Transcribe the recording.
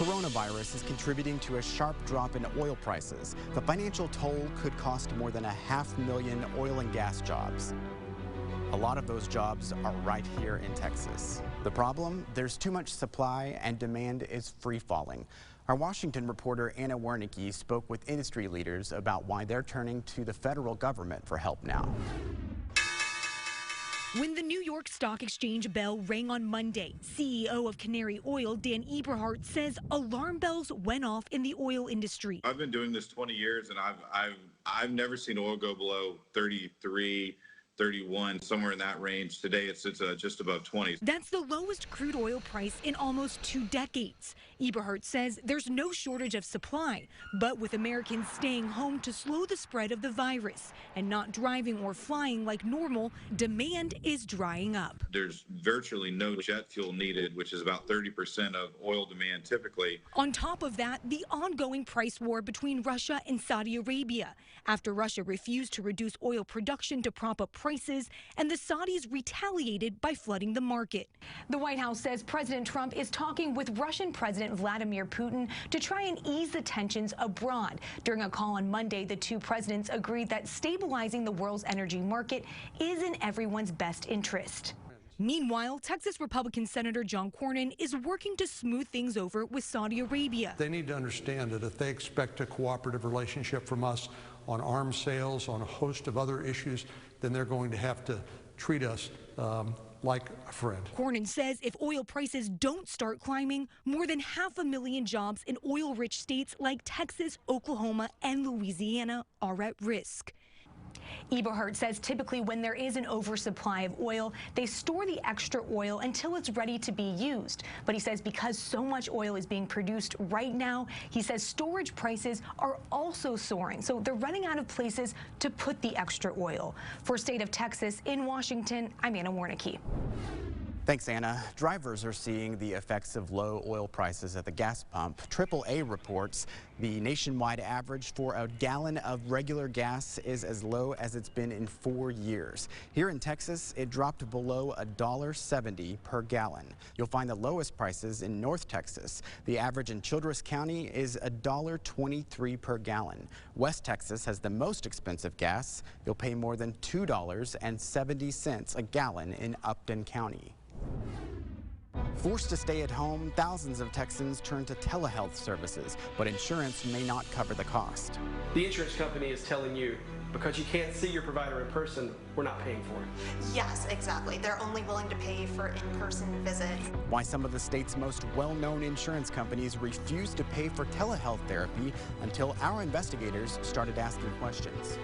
Coronavirus is contributing to a sharp drop in oil prices. The financial toll could cost more than 500,000 oil and gas jobs. A lot of those jobs are right here in Texas. The problem? There's too much supply and demand is free-falling. Our Washington reporter Anna Wernicke spoke with industry leaders about why they're turning to the federal government for help now. When the New York Stock Exchange bell rang on Monday, CEO of Canary Oil, Dan Eberhart, says alarm bells went off in the oil industry. I've been doing this 20 years, and I've never seen oil go below 33, 31, somewhere in that range. Today, it's just above 20. That's the lowest crude oil price in almost 2 decades. Eberhart says there's no shortage of supply, but with Americans staying home to slow the spread of the virus and not driving or flying like normal, demand is drying up. There's virtually no jet fuel needed, which is about 30% of oil demand typically. On top of that, the ongoing price war between Russia and Saudi Arabia, after Russia refused to reduce oil production to prop up prices, and the Saudis retaliated by flooding the market. The White House says President Trump is talking with Russian President Vladimir Putin to try and ease the tensions abroad. During a call on Monday, the two presidents agreed that stabilizing the world's energy market is in everyone's best interest. Meanwhile, Texas Republican Senator John Cornyn is working to smooth things over with Saudi Arabia. They need to understand that if they expect a cooperative relationship from us on arms sales, on a host of other issues, then they're going to have to treat us like a friend. Cornyn says if oil prices don't start climbing, more than 500,000 jobs in oil-rich states like Texas, Oklahoma, and Louisiana are at risk. Eberhart says typically when there is an oversupply of oil, they store the extra oil until it's ready to be used. But he says because so much oil is being produced right now, he says storage prices are also soaring. So they're running out of places to put the extra oil. For State of Texas, in Washington, I'm Anna Wernicke. Thanks, Anna. Drivers are seeing the effects of low oil prices at the gas pump. AAA reports the nationwide average for a gallon of regular gas is as low as it's been in 4 years. Here in Texas, it dropped below $1.70 per gallon. You'll find the lowest prices in North Texas. The average in Childress County is $1.23 per gallon. West Texas has the most expensive gas. You'll pay more than $2.70 a gallon in Upton County. Forced to stay at home, thousands of Texans turn to telehealth services, but insurance may not cover the cost. The insurance company is telling you, because you can't see your provider in person, we're not paying for it. Yes, exactly. They're only willing to pay for in-person visits. Why some of the state's most well-known insurance companies refuse to pay for telehealth therapy until our investigators started asking questions.